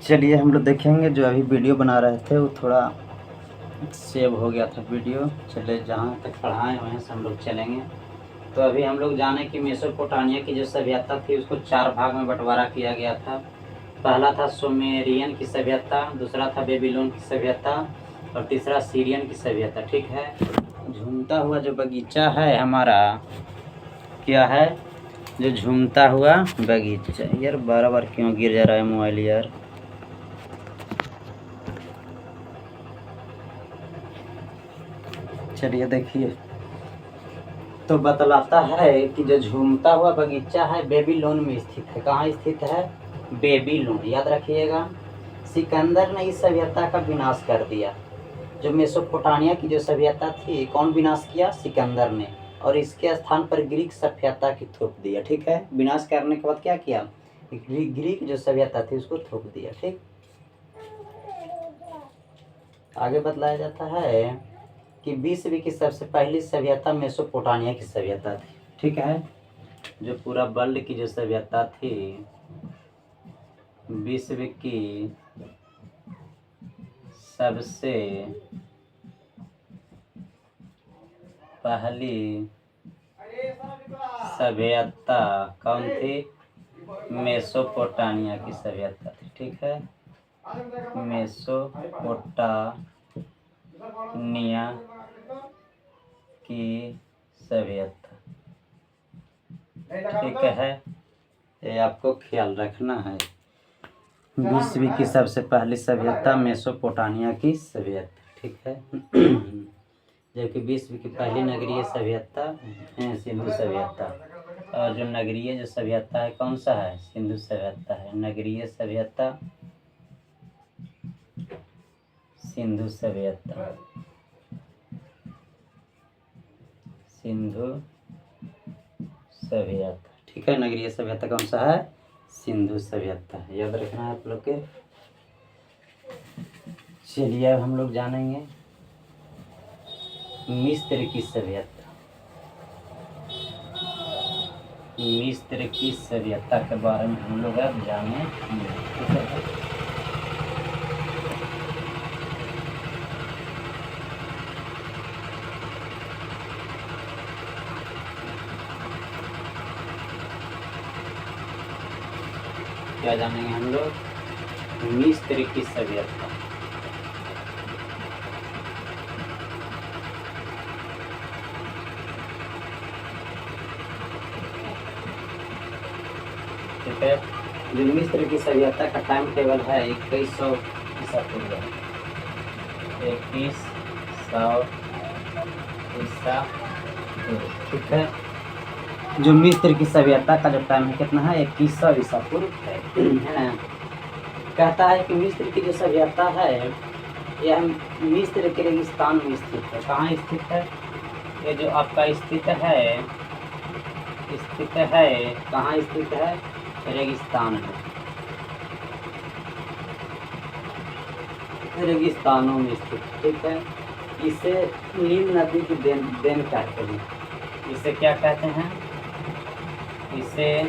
चलिए हम लोग देखेंगे। जो अभी वीडियो बना रहे थे वो थोड़ा सेव हो गया था वीडियो। चलिए जहाँ तक पढ़ाए वहीं से हम लोग चलेंगे। तो अभी हम लोग जाने कि मेसोपोटामिया की जो सभ्यता थी उसको 4 भाग में बंटवारा किया गया था। पहला था सुमेरियन की सभ्यता, दूसरा था बेबीलोन की सभ्यता और तीसरा सीरियन की सभ्यता। ठीक है। झूमता हुआ जो बगीचा है हमारा, क्या है? जो झूमता हुआ बगीचा। यार बार बार क्यों गिर जा रहा है मोबाइल यार। चलिए देखिए, तो बतलाता है कि जो झूमता हुआ बगीचा है बेबीलोन में स्थित है। कहाँ स्थित है? बेबीलोन। याद रखिएगा। सिकंदर ने इस सभ्यता का विनाश कर दिया। जो मेसोपोटामिया की जो सभ्यता थी, कौन विनाश किया? सिकंदर ने। और इसके स्थान पर ग्रीक सभ्यता की थोप दिया। ठीक है। विनाश करने के बाद क्या किया? ग्रीक जो सभ्यता थी उसको थोप दिया। ठीक। आगे बतलाया जाता है कि विश्व की सबसे पहली सभ्यता मेसोपोटामिया की सभ्यता थी। ठीक है। जो पूरा वर्ल्ड की जो सभ्यता थी, विश्व की सबसे पहली सभ्यता कौन थी? मेसोपोटामिया की सभ्यता थी। ठीक है। मेसोपोटामिया की सभ्यता। ठीक है। ये आपको ख्याल रखना है। विश्व की सबसे पहली सभ्यता मेसोपोटामिया की सभ्यता। ठीक है। जबकि विश्व की पहली नगरीय सभ्यता है सिंधु सभ्यता। और जो नगरीय जो सभ्यता है कौन सा है? सिंधु सभ्यता है। नगरीय सभ्यता सिंधु सभ्यता। सिंधु सभ्यता। ठीक है। नगरीय सभ्यता कौन सा है? सिंधु सभ्यता। याद रखना है आप लोग के। चलिए अब हम लोग जानेंगे मिस्र की सभ्यता। मिस्र की सभ्यता के बारे में हम लोग अब जानेंगे। क्या जानेंगे हम लोग? मिस्र की सभ्यता। ठीक है। जो मिस्र की सभ्यता का टाइम टेबल है 2100 ईसा पूर्व। 2100 ईसा पूर्व। ठीक है। जो मिस्र की सभ्यता का जो टाइम है कितना है? 2100 ईसा पूर्व है ना। कहता है कि मिस्र की जो सभ्यता है यह मिस्र के रेगिस्तान में स्थित है। कहाँ स्थित है? ये जो आपका स्थित है कहाँ स्थित है? रेगिस्तान में। रेगिस्तानों में स्थित। ठीक है। इसे नील नदी की देन कहते हैं। इसे क्या कहते हैं? इसे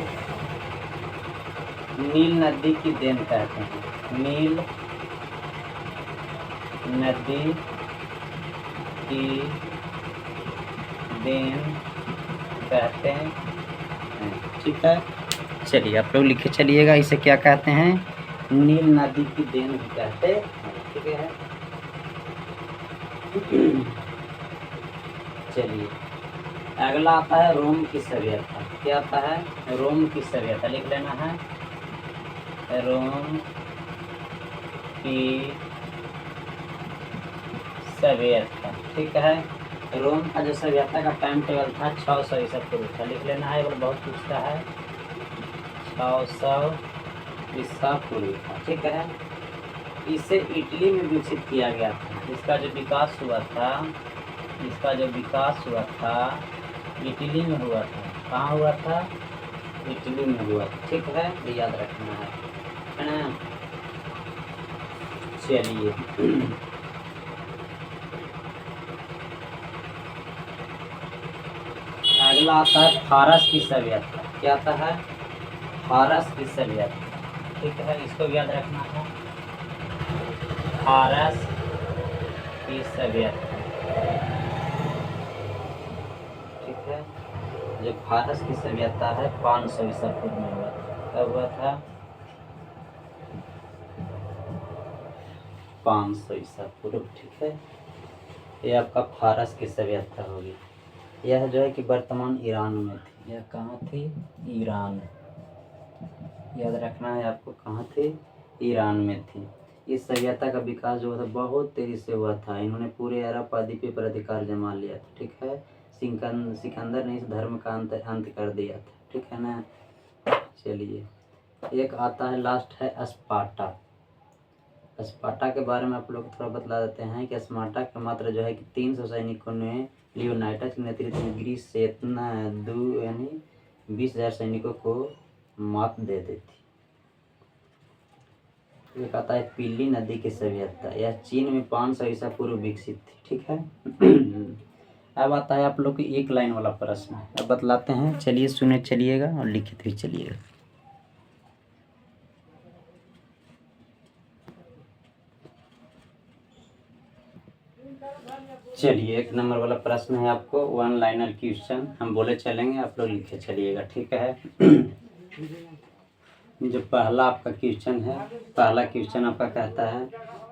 नील नदी की देन कहते हैं। नील नदी की देन कहते हैं। ठीक है। चलिए आप लोग लिखे चलिएगा, इसे क्या कहते हैं? नील नदी की देन भी कहते हैं। ठीक है। चलिए अगला आता है रोम की सभ्यता। क्या आता है? रोम की सभ्यता। लिख लेना है। रोम की सभ्यता। ठीक है। रोम का जो सभ्यता का टाइम टेबल था 600 ईसा पूर्व था। लिख लेना है। ये बहुत पूछता है। 600 ईसा पूर्व था। ठीक है। इसे इटली में विकसित किया गया था। इसका जो विकास हुआ था इटली में हुआ था। कहाँ हुआ था? इटली में हुआ था। ठीक है। ये याद रखना है ना। चलिए अगला आता है फारस की सभ्यता। क्या आता है? फारस की सभ्यता। ठीक है। इसको याद रखना है। फारस की सभ्यता, ठीक है। जो फारस की सभ्यता है 500 ईसा पूर्व में हुआ था। कब हुआ था? 500 ईसा पूर्व, ठीक है। ये आपका फारस की सभ्यता होगी। यह जो है कि वर्तमान ईरान में थी। यह कहाँ थी? ईरान। याद रखना है आपको, कहाँ थी? ईरान में थी। इस सभ्यता का विकास जो था बहुत तेजी से हुआ था। इन्होंने पूरे अरब द्वीप पर अधिकार जमा लिया था, ठीक है। सिकंदर ने इस धर्म का अंत कर दिया था, ठीक है ना। चलिए, एक आता है, लास्ट है स्पार्टा। स्पार्टा के बारे में आप लोग थोड़ा बतला देते हैं कि स्पार्टा का मात्र जो है कि 300 सैनिकों ने लियोनाइटस के नेतृत्व में ग्रीस से इतना यानी 20,000 सैनिकों को मात दे दी थी। ये कहता है पीली नदी की सभ्यता, यह चीन में 500 ईसा पूर्व विकसित थी, ठीक है। अब आता है आप लोग की एक लाइन वाला प्रश्न, अब बतलाते हैं। चलिए सुने चलिएगा और लिखित भी चलिएगा। चलिए, एक नंबर वाला प्रश्न है आपको, 1 लाइनर क्वेश्चन। हम बोले चलेंगे, आप लोग लिखे चलिएगा, ठीक है। जो पहला आपका क्वेश्चन है, पहला क्वेश्चन आपका कहता है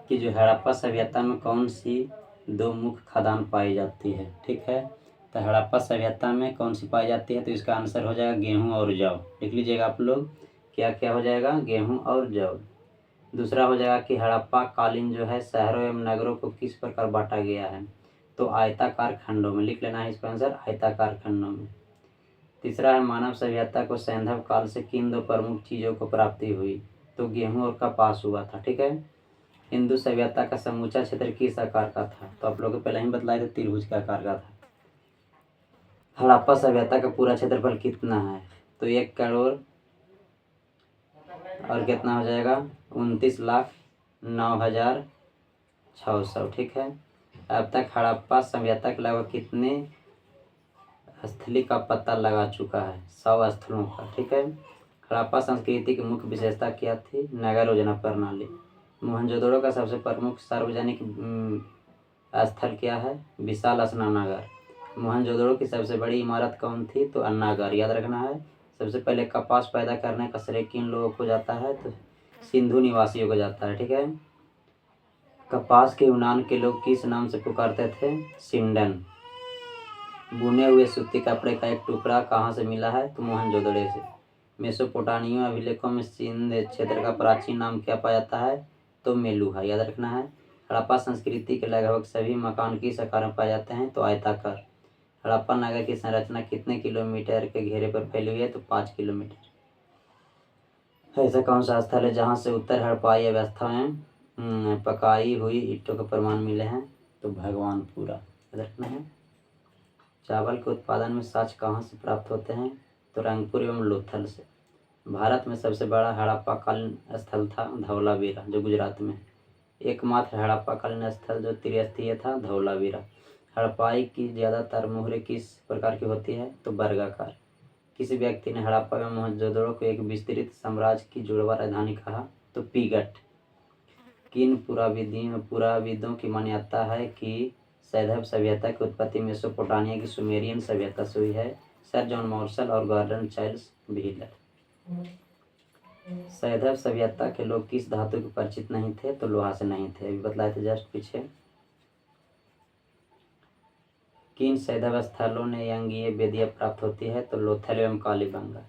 कि जो हड़प्पा सभ्यता में कौन सी 2 मुख्य खदान पाई जाती है, ठीक है। तो हड़प्पा सभ्यता में कौन सी पाई जाती है? तो इसका आंसर हो जाएगा गेहूं और जौ। लिख लीजिएगा आप लोग, क्या क्या हो जाएगा? गेहूं और जौ। दूसरा हो जाएगा कि हड़प्पा कालीन जो है शहरों एवं नगरों को किस प्रकार बांटा गया है? तो आयताकार खंडों में। लिख लेना है इसका आंसर, आयताकार खंडों में। तीसरा है मानव सभ्यता को सैंधव काल से किन 2 प्रमुख चीज़ों को प्राप्ति हुई? तो गेहूं और कपास हुआ था, ठीक है। हिंदू सभ्यता का समूचा क्षेत्र किस आकार का था? तो आप लोगों को पहले ही बतलाए थे, त्रिभुज के आकार का था। हड़प्पा सभ्यता का पूरा क्षेत्रफल कितना है? तो 1 करोड़ और कितना हो जाएगा? 29,09,600, ठीक है। अब तक हड़प्पा सभ्यता के लगभग कितने स्थली का पता लगा चुका है? 100 स्थलों का, ठीक है। हड़प्पा संस्कृति की मुख्य विशेषता क्या थी? नगर योजना प्रणाली। मोहनजोदड़ो का सबसे प्रमुख सार्वजनिक स्थल क्या है? विशाल स्नानागार। मोहनजोदड़ो की सबसे बड़ी इमारत कौन थी? तो अन्नागार। याद रखना है। सबसे पहले कपास पैदा करने का श्रेय किन लोगों को जाता है? तो सिंधु निवासियों को जाता है, ठीक है। कपास के यूनान के लोग किस नाम से पुकारते थे? सिंडन। बुने हुए सूती कपड़े का एक टुकड़ा कहाँ से मिला है? तो मोहनजोदड़ो से। मेसोपोटामिया अभिलेखों में सिंध क्षेत्र का प्राचीन नाम क्या पाया जाता है? तो मेलुहा। याद रखना है। हड़प्पा संस्कृति के लगभग सभी मकान किस आकार में पाए जाते हैं? तो आयताकार। हड़प्पा नगर की संरचना कितने किलोमीटर के घेरे पर फैली हुई है? तो 5 किलोमीटर। ऐसा कौन सा स्थल है जहाँ से उत्तर हड़प्पाई अवस्था में पकाई हुई ईंटों के प्रमाण मिले हैं? तो भगवानपुरा। याद रखना है। चावल के उत्पादन में साक्ष्य कहाँ से प्राप्त होते हैं? तो रंगपुर एवं लोथल से। भारत में सबसे बड़ा हड़प्पाकालीन स्थल था धौलावीरा, जो गुजरात में है। एकमात्र हड़प्पाकालीन स्थल जो त्रिस्तरीय था, धौलावीरा। हड़प्पाई की ज़्यादातर मोहरें किस प्रकार की होती है? तो वर्गाकार। किसी व्यक्ति ने हड़प्पा में मोहनजोदड़ो को एक विस्तृत साम्राज्य की जुड़वा राजधानी कहा? तो पीगट। किन पुराविदों की मान्यता है कि सैंधव सभ्यता की उत्पत्ति मेसोपोटामिया की सुमेरियन सभ्यता से हुई है? सर जॉन मार्शल और गॉर्डन चार्ल्स व्हीलर। सैंधव सभ्यता के लोग किस धातु के परिचित नहीं थे? तो लोहा से नहीं थे, अभी बतलाए थे जस्ट पीछे। किन सैंधव स्थलों ने यंगीय वेदियाँ प्राप्त होती है? तो लोथल एवं कालीबंगा।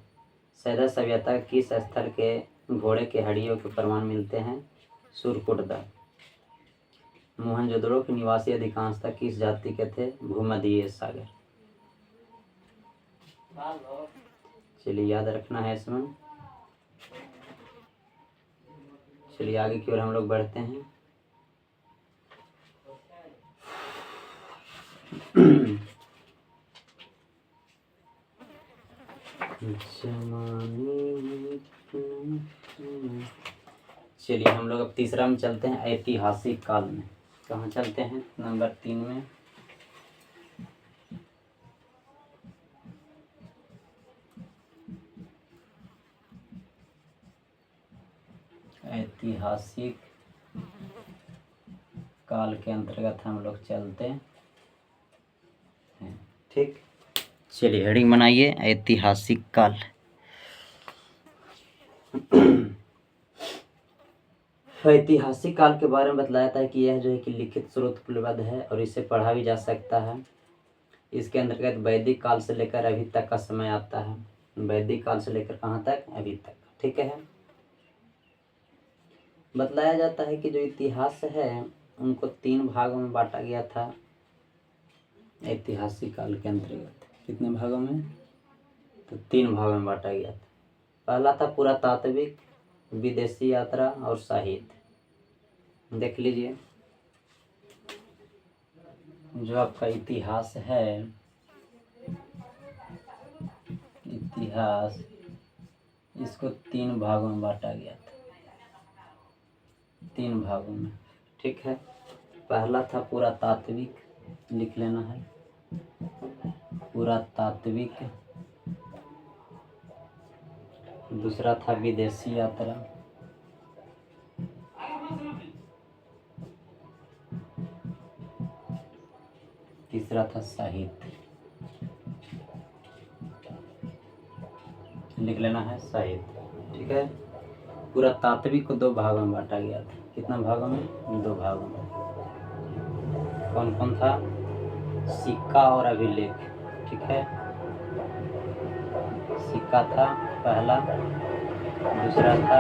सैंधव सभ्यता किस स्थल के घोड़े के हड्डियों के प्रमाण मिलते हैं? सुरकुटदा। मोहनजोदड़ो के निवासी अधिकांशतः किस जाति के थे? भूमध्य सागर। चलिए, याद रखना है इसमें। चलिए आगे की ओर हम लोग बढ़ते हैं। चलिए हम लोग अब तीसरा में चलते हैं, ऐतिहासिक काल में। कहाँ चलते हैं? नंबर 3 में। ऐतिहासिक काल के अंतर्गत हम लोग चलते हैं। ठीक, चलिए हेडिंग बनाइए, ऐतिहासिक काल। ऐतिहासिक काल के बारे में बतलाया था कि यह जो है कि लिखित स्रोत उपलब्ध है और इसे पढ़ा भी जा सकता है। इसके अंतर्गत वैदिक काल से लेकर अभी तक का समय आता है। वैदिक काल से लेकर कहाँ तक? अभी तक। ठीक है। बतलाया जाता है कि जो इतिहास है उनको 3 भागों में बांटा गया था ऐतिहासिक काल के अंतर्गत। कितने भागों में? तो 3 भागों में बांटा गया था। पहला था पुरातात्विक, विदेशी यात्रा और साहित्य। देख लीजिए, जो आपका इतिहास है, इतिहास इसको 3 भागों में बांटा गया था, 3 भागों में। ठीक है। पहला था पुरातात्विक, लिख लेना है, पुरातात्विक। दूसरा था विदेशी यात्रा, तीसरा था साहित्य। लिख लेना है साहित्य। ठीक है। पुरातात्विक को 2 भागों में बांटा गया था। कितना भागों में? 2 भागों में। कौन कौन था? सिक्का और अभिलेख। ठीक है। सिक्का था पहला, दूसरा था,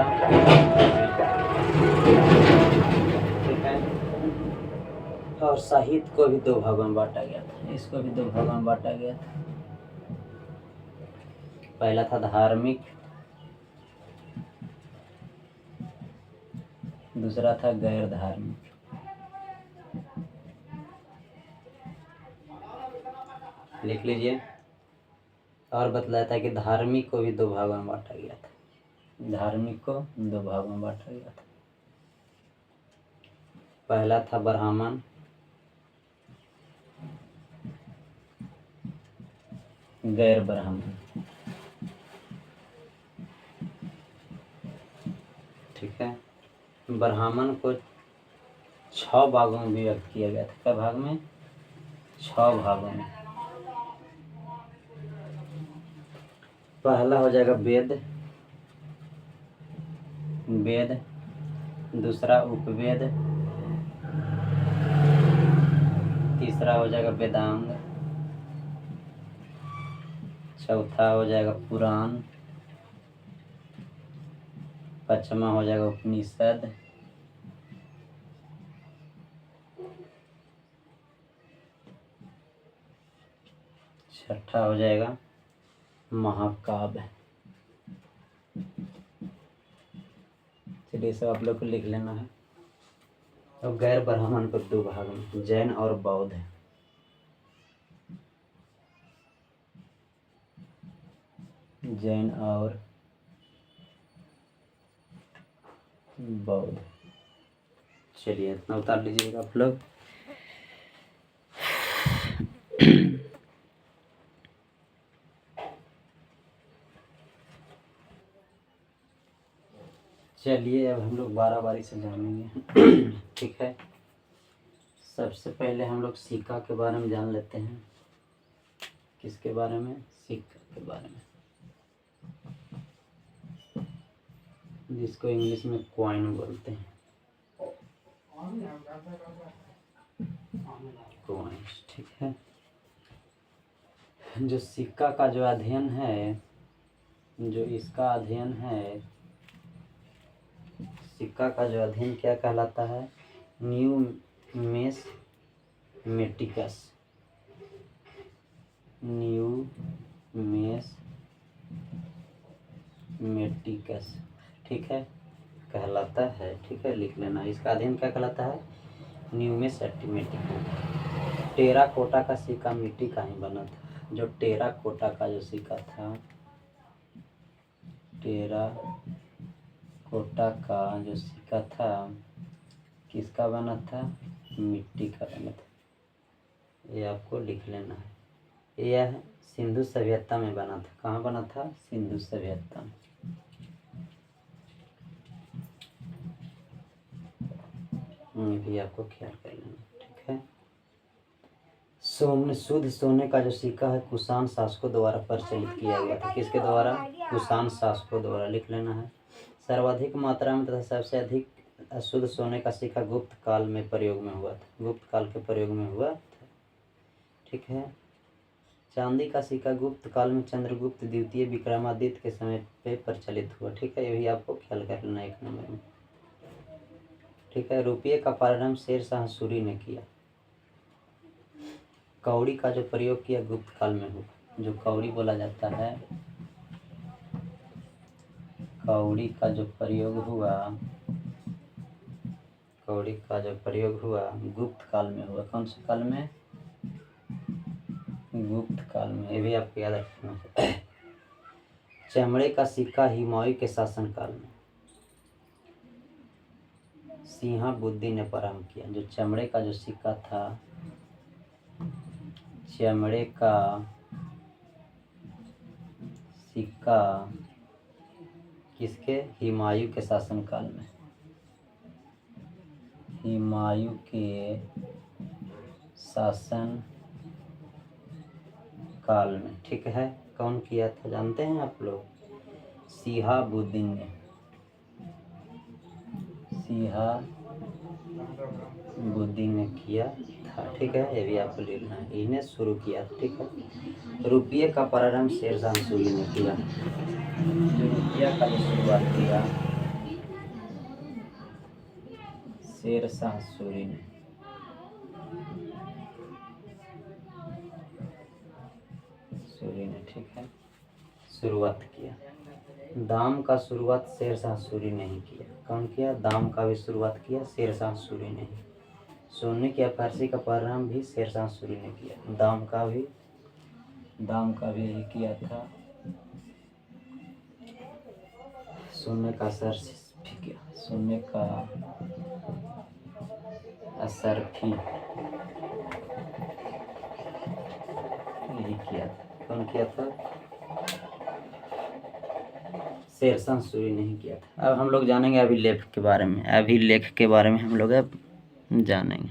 ठीक है। और साहित्य को भी 2 भागों में बांटा गया था। इसको भी 2 भागों में बांटा गया था। पहला था धार्मिक, दूसरा था गैर धार्मिक। लिख लीजिए। और बतलाया था कि धार्मिक को भी 2 भागों में बांटा गया था। धार्मिक को 2 भागों में बांटा गया था। पहला था ब्राह्मण, गैर ब्राह्मण। ठीक है। ब्राह्मण को 6 भागों में विभक्त किया गया था। क्या भाग में? 6 भागों में। पहला हो जाएगा वेद, वेद। दूसरा उपवेद, तीसरा हो जाएगा वेदांग, चौथा हो जाएगा पुराण, पांचवा हो जाएगा उपनिषद, छठा हो जाएगा महाकाव्य। चलिए सब आप लोग को लिख लेना है। तो गैर ब्राह्मण को 2 भाग में, जैन और बौद्ध। जैन और बौद्ध। चलिए इतना उतार लीजिएगा आप लोग। चलिए अब हम लोग बारी से जानेंगे। ठीक है। सबसे पहले हम लोग सिक्का के बारे में जान लेते हैं। किसके बारे में? सिक्का के बारे में, जिसको इंग्लिश में कॉइन बोलते हैं। कॉइन्स। ठीक है। जो सिक्का का जो अध्ययन है, जो इसका अध्ययन है, सिक्का का जो अध्ययन क्या कहलाता है? न्यूमेटिक्स। न्यूमेटिक्स। ठीक है, कहलाता है। ठीक है, लिख लेना। इसका अध्ययन क्या कहलाता है? न्यूमेटिक्स। टेराकोटा का सिक्का मिट्टी का ही बना था। जो टेराकोटा का जो सिक्का था, टेराकोटा का जो सिक्का था, किसका बना था? मिट्टी का बना था। ये आपको लिख लेना है। यह सिंधु सभ्यता में बना था। कहाँ बना था? सिंधु सभ्यता में। ये भी आपको ख्याल कर लेना, ठीक है। शुद्ध सोने का जो सिक्का है कुषाण शासकों द्वारा प्रचलित किया गया था। किसके द्वारा? कुषाण शासकों द्वारा, लिख लेना है। सर्वाधिक मात्रा में तथा सबसे अधिक शुद्ध सोने का सिक्का गुप्त काल में प्रयोग में हुआ था। गुप्त काल के प्रयोग में हुआ था, ठीक है। चांदी का सिक्का गुप्त काल में चंद्रगुप्त द्वितीय विक्रमादित्य के समय पे प्रचलित हुआ, ठीक है। ये भी आपको ख्याल कर लेना 1 नंबर में, ठीक है। रुपये का प्रारंभ शेरशाह सूरी ने किया। कौड़ी का जो प्रयोग किया गुप्त काल में हुआ। जो कौड़ी बोला जाता है, कौड़ी का जो प्रयोग हुआ, कौड़ी का जो प्रयोग हुआ गुप्त काल में हुआ। कौन से काल में? गुप्त काल में। ये भी आपको याद रखना है। चमड़े का सिक्का हुमायूं के शासनकाल में सिहाबुद्दीन ने प्रारंभ किया। जो चमड़े का जो सिक्का था, चमड़े का सिक्का किसके? हुमायूं के शासनकाल में, हुमायूं के शासन काल में, ठीक है। कौन किया था जानते हैं आप लोग? सिहाबुद्दीन ने, सिहाबुद्दीन ने किया था, ठीक है। ये भी आपको लिखना है, इन्हें शुरू किया, ठीक है। रुपये का प्रारंभ शेरशाह सूरी ने किया। जो रुपया का जो शुरुआत किया शेरशाह सूरी ने, ठीक है, शुरुआत किया। दाम का शुरुआत शेरशाह सूरी ने ही किया। कौन किया? दाम का भी शुरुआत किया शेरशाह सूरी ने ही। सोने की फारसी का प्रारंभ भी शेरशाह सूरी ने किया। दाम का भी यही किया था। सोने का असरफी यही किया था। कौन किया था? शेरशाह सूरी नहीं किया था। अब हम लोग जानेंगे अभिलेख के बारे में। अभिलेख के बारे में हम लोग अब जानेंगे।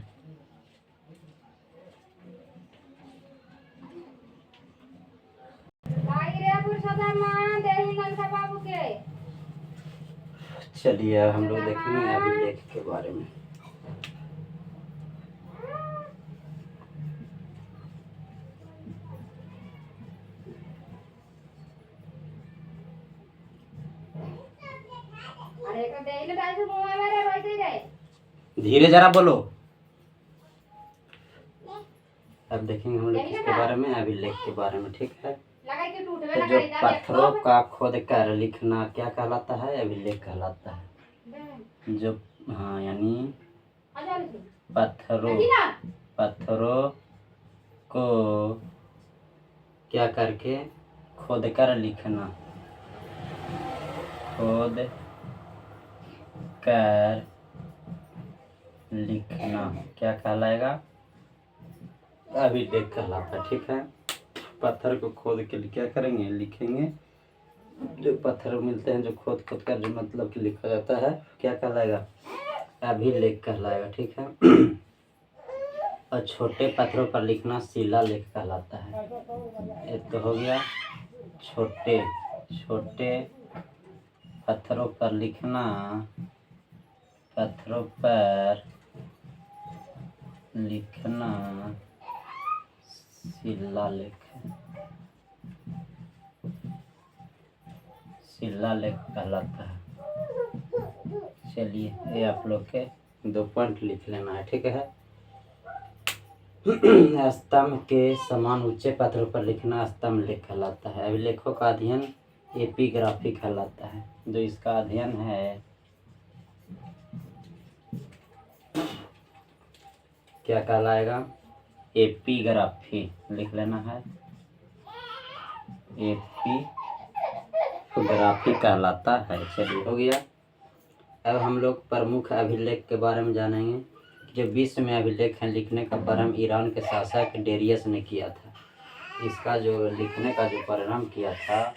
चलिए अब हम लोग देखेंगे अभिलेख के बारे में। धीरे जरा बोलो। अब देखेंगे हम लोग इसके बारे में, अभिलेख के बारे में, ठीक है। तो जो पत्थरों का खोद कर लिखना क्या कहलाता है? अभिलेख कहलाता है। जो हाँ, यानी पत्थरों को क्या करके खोद कर लिखना, खोद कर लिखना क्या कहलाएगा? अभिलेख कहलाता है, ठीक है। पत्थर को खोद के क्या करेंगे? लिखेंगे। जो पत्थर मिलते हैं जो खोद कर जो मतलब कि लिखा जाता है क्या कहलाएगा? अभिलेख कहलाएगा, ठीक है। और छोटे पत्थरों पर लिखना शिलालेख कहलाता है। एक तो हो गया छोटे पत्थरों पर लिखना, शिलालेख कहलाता है। चलिए ये आप लोग के 2 पॉइंट लिख लेना है, ठीक है। स्तंभ के समान ऊंचे पत्थरों पर लिखना स्तंभ लेख कहलाता है। अभिलेखों का अध्ययन एपिग्राफी कहलाता है। जो इसका अध्ययन है क्या कहलाएगा? एपिग्राफी, लिख लेना है। एपिग्राफी कहलाता है। चलिए हो गया। अब हम लोग प्रमुख अभिलेख के बारे में जानेंगे। जो विश्व में अभिलेख हैं लिखने का प्रारंभ ईरान के शासक डेरियस ने किया था। इसका जो लिखने का जो प्रारंभ किया था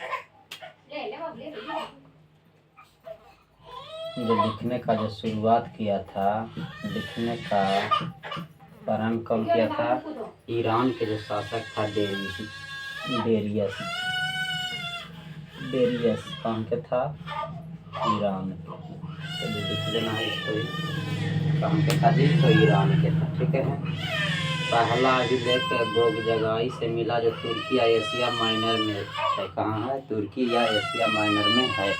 जो लिखने का जो शुरुआत किया था, लिखने का प्रारंभ कौन किया था? ईरान के जो शासक था डेरियस। डेरियस कौन के था? ईरान के। चलिए लिख लेना है इसको ही। कौन के था जी? तो ईरान के था। ठीक है। पहला अभिलेख गोग जगाई से मिला जो तुर्की या एशिया माइनर में है। कहाँ है? तुर्की या एशिया माइनर में है।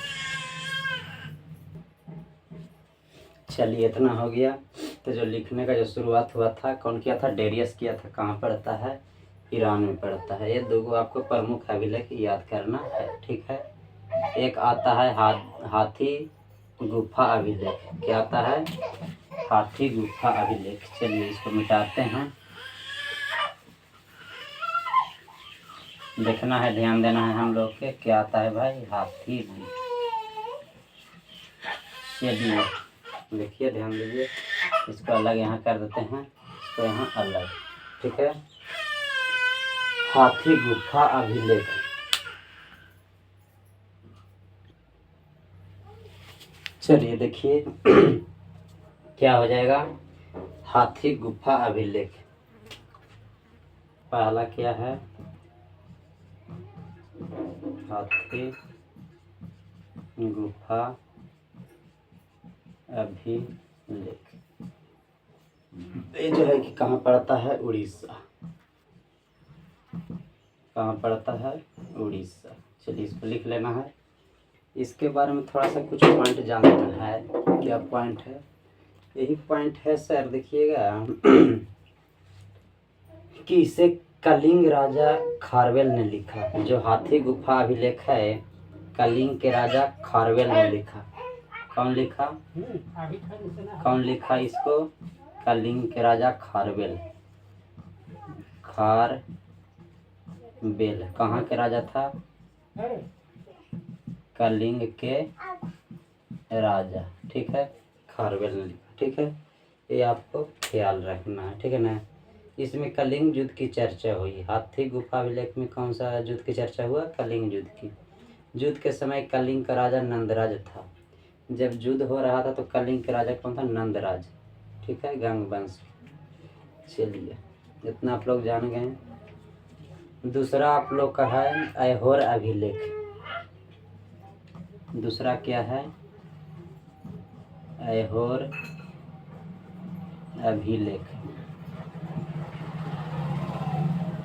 चलिए इतना हो गया। तो जो लिखने का जो शुरुआत हुआ था कौन किया था? डेरियस किया था। कहाँ पड़ता है? ईरान में पड़ता है। ये दो आपको प्रमुख अभिलेख याद करना है। ठीक है। एक आता है हाथी गुफा अभिलेख। क्या आता है? हाथी गुफा अभिलेख। चलिए इसको मिटाते हैं। देखना है, ध्यान देना है हम लोग के। क्या आता है भाई? हाथी। चलिए देखिए, ध्यान दीजिए। इसको अलग यहाँ कर देते हैं, इसको यहाँ अलग। ठीक है। हाथी गुफा अभिलेख। चलिए देखिए क्या हो जाएगा? हाथी गुफा अभिलेख। पहला क्या है? हाथी गुफा अभिलेख। ये जो है कि कहाँ पड़ता है? उड़ीसा। कहाँ पड़ता है? उड़ीसा। चलिए इसको लिख लेना है। इसके बारे में थोड़ा सा कुछ पॉइंट जानना है। क्या पॉइंट है? यही पॉइंट है सर, देखिएगा कि इसे कलिंग राजा खारवेल ने लिखा। जो हाथी गुफा अभिलेख है, कलिंग के राजा खारवेल ने लिखा। कौन लिखा? कौन लिखा इसको? कलिंग के राजा खारवेल। खारवेल कहाँ के राजा था? कलिंग के राजा। ठीक है। खारवेल ने लिखा। ठीक है। ये आपको ख्याल रखना है। ठीक है ना। इसमें कलिंग युद्ध की चर्चा हुई। हाथी गुफा अभिलेख में कौन सा युद्ध की चर्चा हुआ? कलिंग युद्ध की। युद्ध के समय कलिंग का राजा नंदराज था। जब युद्ध हो रहा था तो कलिंग के राजा कौन था? नंदराज। ठीक है। गंग वंश। चलिए इतना आप लोग जान गए। दूसरा आप लोग का है ऐहोर अभिलेख। दूसरा क्या है? ऐहोर अभिलेख।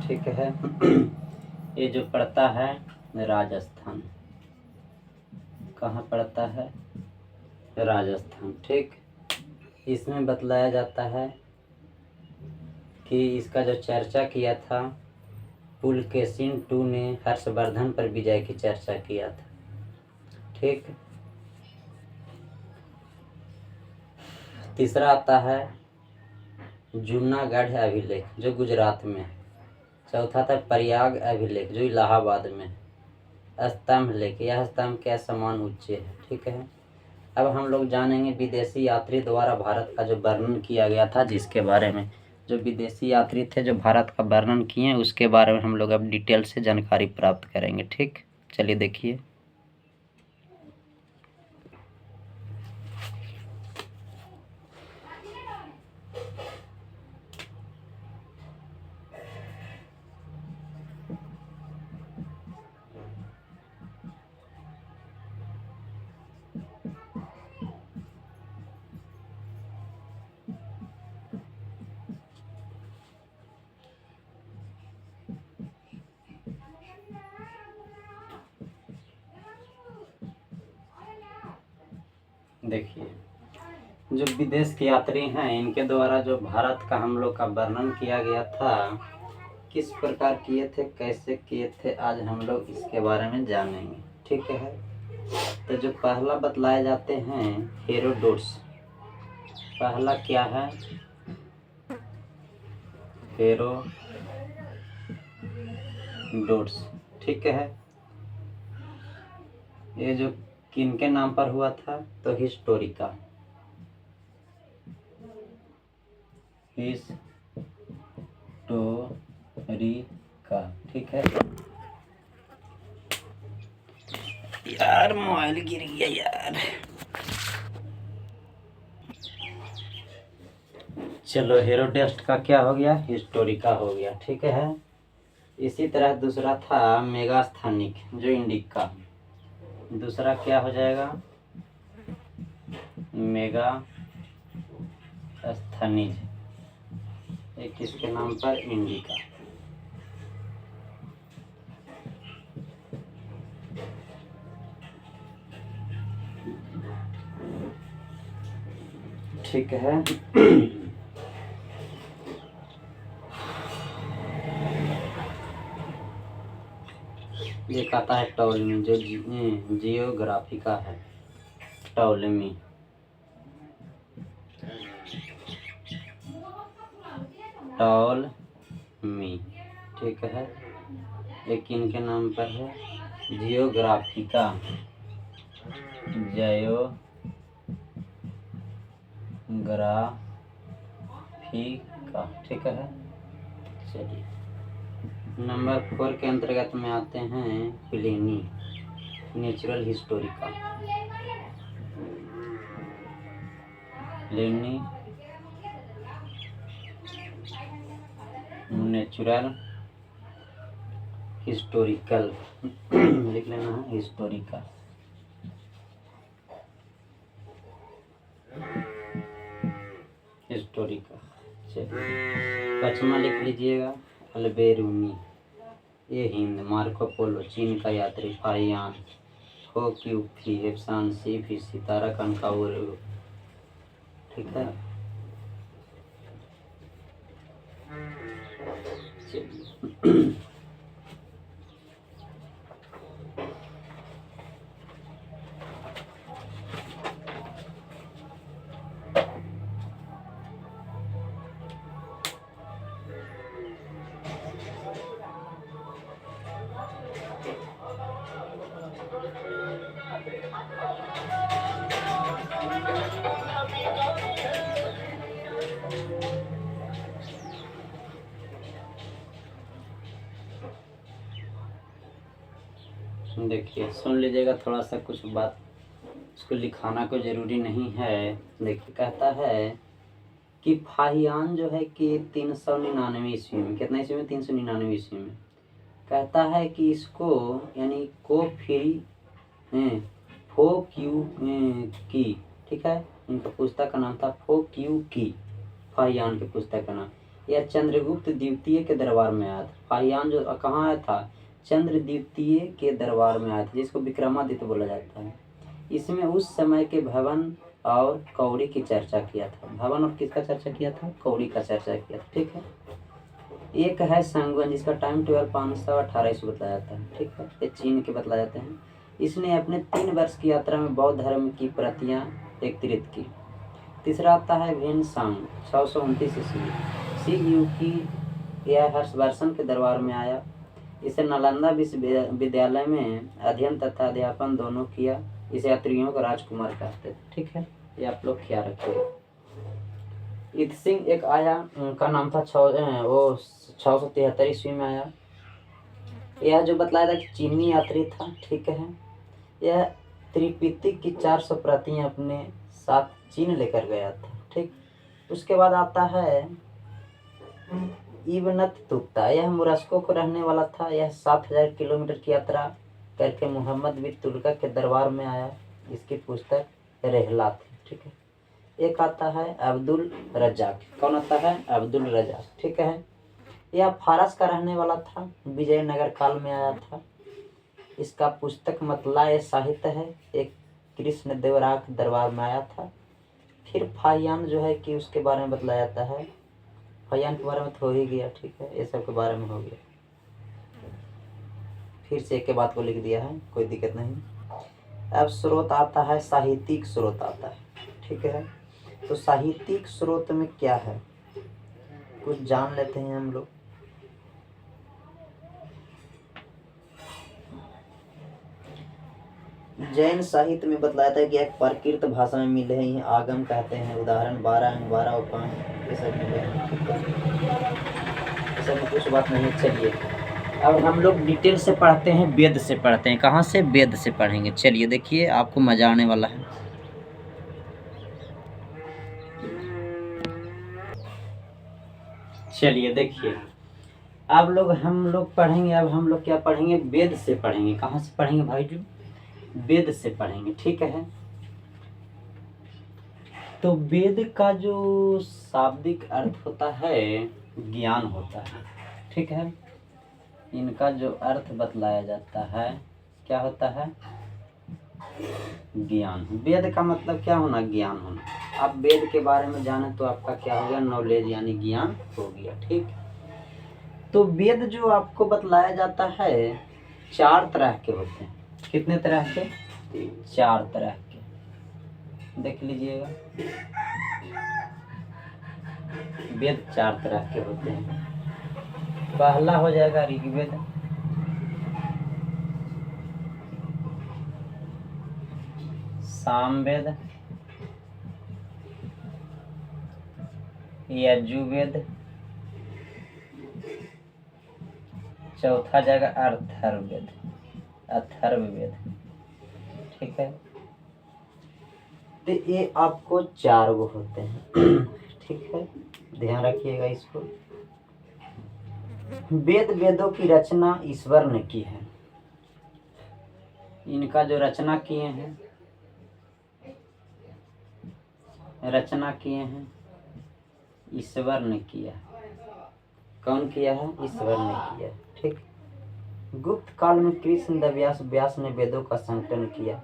ठीक है। ये जो पड़ता है राजस्थान। कहाँ पड़ता है? राजस्थान। ठीक। इसमें बतलाया जाता है कि इसका जो चर्चा किया था पुलकेशिन II ने हर्षवर्धन पर विजय की चर्चा किया था। ठीक। तीसरा आता है जूनागढ़ अभिलेख जो गुजरात में है। चौथा था प्रयाग अभिलेख जो इलाहाबाद में है। स्तंभ लेख, यह स्तंभ के समान ऊंचे है। ठीक है। अब हम लोग जानेंगे विदेशी यात्री द्वारा भारत का जो वर्णन किया गया था, जिसके बारे में जो विदेशी यात्री थे जो भारत का वर्णन किए उसके बारे में हम लोग अब डिटेल से जानकारी प्राप्त करेंगे। ठीक। चलिए देखिए। देखिए, जो विदेश के यात्री हैं इनके द्वारा जो भारत का हम लोग का वर्णन किया गया था, किस प्रकार किए थे, कैसे किए थे, आज हम लोग इसके बारे में जानेंगे। ठीक है। तो जो पहला बतलाए जाते हैं हेरोडोट्स। पहला क्या है? हेरोडोट्स। ठीक है। ये जो किनके नाम पर हुआ था? तो हिस्टोरिका। हिस्टोरिका। ठीक है। यार मोबाइल गिर गया यार। चलो हेरोडेस्ट का क्या हो गया, हिस्टोरिका हो गया, ठीक है। इसी तरह दूसरा था मेगास्थनीक जो इंडिका, दूसरा क्या हो जाएगा, मेगास्थनीज, एक किसके नाम पर, इंडिका। ठीक है। ये कहता है टॉलेमी जो जियोग्राफी का है, टॉलेमी। टॉलेमी, ठीक है। एक इनके नाम पर है जियोग्राफिका, जियोग्राफिका, ठीक है। चलिए नंबर 4 के अंतर्गत में आते हैं Pliny, natural Historica. Pliny natural historical लिख लेना है, हिस्टोरिकल। हिस्टोरिका, चलिए पचमा लिख लीजिएगा, अल्बेरूनी, ये हिंद, मार्को पोलो चीन का यात्री, फाहियान, हो क्यूफी, हेप्सान, सीफी, सितारा कनकाउर, ठीक है। चलिए देखिए सुन लीजिएगा थोड़ा सा कुछ बात, इसको लिखाना कोई ज़रूरी नहीं है। देखिए कहता है कि फाहियान जो है कि 399 ईस्वी में, कितना ईस्वी में, 399 ईस्वी में, कहता है कि इसको यानी को फ्री फो क्यू की, ठीक है। इनका पुस्तक का नाम था फो क्यू की, फाहियान के पुस्तक का नाम। यह चंद्रगुप्त द्वितीय के दरबार में आया था। फाहियान जो कहाँ आया था, चंद्र द्वितीय के दरबार में आया था, जिसको विक्रमादित्य बोला जाता है। इसमें उस समय के भवन और कौड़ी की चर्चा किया था। भवन और किसका चर्चा किया था, कौड़ी का चर्चा किया था, ठीक है। एक है संगवन, जिसका टाइम 1218 बतलाया जाता है, ठीक है। ये चीन के बतलाए जाते हैं। इसने अपने 3 वर्ष की यात्रा में बौद्ध धर्म की प्रतियां एकत्रित की। तीसरा आता है भेनसांग, 629 ईस्वी, सी यू की, यह हर्षवर्धन के दरबार में आया। इसे नालंदा विश्वविद्यालय में अध्ययन तथा अध्यापन दोनों किया। इसे यात्रियों का राजकुमार कहते थे, ठीक है। ये आप लोग ख्याल रखिए। इत्सिंग एक आया, उनका नाम था 673 ईस्वी में आया। यह जो बतलाया था कि चीनी यात्री था, ठीक है। यह त्रिपिटक की 400 प्रतियां अपने साथ चीन लेकर गया था, ठीक। उसके बाद आता है इब्न तुता, यह मोरस्को को रहने वाला था। यह 7000 किलोमीटर की यात्रा करके मोहम्मद बिन तुगलक के दरबार में आया। इसकी पुस्तक रहला थी, ठीक है। एक आता है अब्दुल रज्जाक, कौन आता है, अब्दुल रज्जाक, ठीक है। यह फारस का रहने वाला था, विजयनगर काल में आया था। इसका पुस्तक मतला साहित्य है, एक कृष्ण देवराय के दरबार में आया था। फिर फाहियान जो है कि उसके बारे में बतलाया जाता है। फाहियान के बारे में तो हो ही गया, ठीक है, ये सब के बारे में हो गया। फिर से एक के बात को लिख दिया है, कोई दिक्कत नहीं। अब स्रोत आता है, साहित्यिक स्रोत आता है, ठीक है। तो साहित्यिक स्रोत में क्या है, कुछ जान लेते हैं हम लोग। जैन साहित्य में बतलाया था कि एक प्राकृत भाषा में मिले हैं, ये आगम कहते हैं। उदाहरण 12 अंग 12 उपांग, ये सब मिले हैं, सब में कुछ बात नहीं। चलिए अब हम लोग डिटेल से पढ़ते हैं, वेद से पढ़ते हैं। कहाँ से, वेद से पढ़ेंगे। चलिए देखिए आपको मजा आने वाला है। चलिए देखिए, अब हम लोग पढ़ेंगे। अब हम लोग क्या पढ़ेंगे? वेद से पढ़ेंगे। कहाँ से पढ़ेंगे भाई जी? वेद से पढ़ेंगे, ठीक है। तो वेद का जो शाब्दिक अर्थ होता है ज्ञान होता है, ठीक है। इनका जो अर्थ बतलाया जाता है क्या होता है? ज्ञान। वेद का मतलब क्या होना? ज्ञान होना। आप वेद के बारे में जाने तो आपका क्या हो गया? नॉलेज यानी ज्ञान हो गया, ठीक। तो वेद जो आपको बतलाया जाता है 4 तरह के होते हैं। कितने तरह के? 4 तरह के। देख लीजिएगा, वेद 4 तरह के होते हैं। पहला हो जाएगा ऋग्वेद, सामवेद, यजुर्वेद, चौथा जाएगा अथर्ववेद, अथर्ववेद, ठीक है। तो ये आपको 4 गो होते हैं, ठीक है। ध्यान रखिएगा इसको। वेदों की रचना ईश्वर ने की है। इनका जो रचना किए हैं, ईश्वर ने किया। कौन किया है? ईश्वर ने किया, ठीक। गुप्त काल में कृष्ण व्यास ने वेदों का संकलन किया।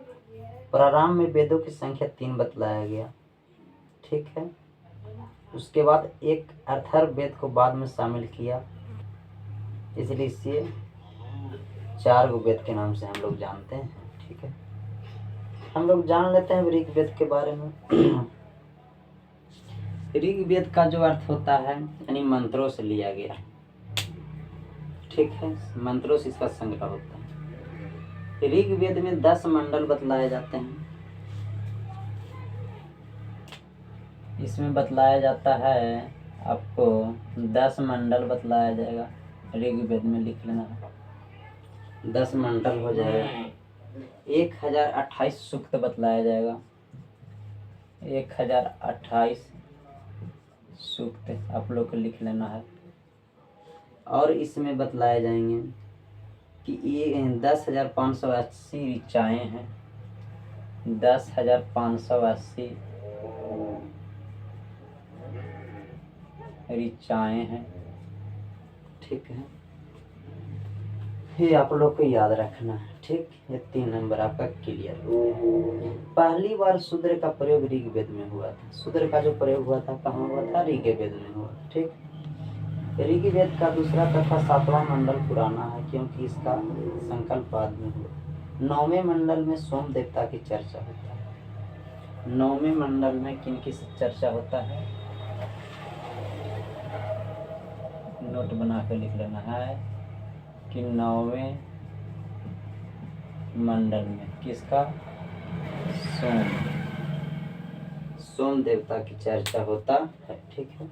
प्रारंभ में वेदों की संख्या 3 बतलाया गया, ठीक है। उसके बाद एक अथर्ववेद को बाद में शामिल किया, इसलिए इसे 4 गो वेद के नाम से हम लोग जानते हैं, ठीक है। हम लोग जान लेते हैं ऋग्वेद के बारे में। ऋग्वेद का जो अर्थ होता है यानी मंत्रों से लिया गया, ठीक है। मंत्रों से इसका संग्रह होता है। ऋग्वेद में 10 मंडल बतलाए जाते हैं। इसमें बतलाया जाता है आपको 10 मंडल बतलाया जाएगा। ऋग्वेद में लिख लेना है, 10 मंडल हो जाएगा। 1028 सूक्त बतलाया जाएगा। 1028 सूक्त आप लोग को लिख लेना है। और इसमें बतलाए जाएंगे कि ये 10,580 ऋचाएँ हैं। 10,580 ऋचाएँ हैं, ठीक है। ये आप लोग को याद रखना है, ठीक। ये 3 नंबर आपका क्लियर हो गया। पहली बार शूद्र का प्रयोग ऋग्वेद में हुआ था। शूद्र का जो प्रयोग हुआ था कहाँ हुआ था? ऋग्वेद में हुआ, ठीक। ऋग्वेद का दूसरा तथा 7वां मंडल पुराना है, क्योंकि इसका संकल्प बाद में हुआ। 9वें मंडल में सोम देवता की चर्चा होता है। 9वें मंडल में किनकी चर्चा होता है? नोट बना के लिख लेना है कि 9वें मंडल में किसका? सोम देवता की चर्चा होता है, ठीक है।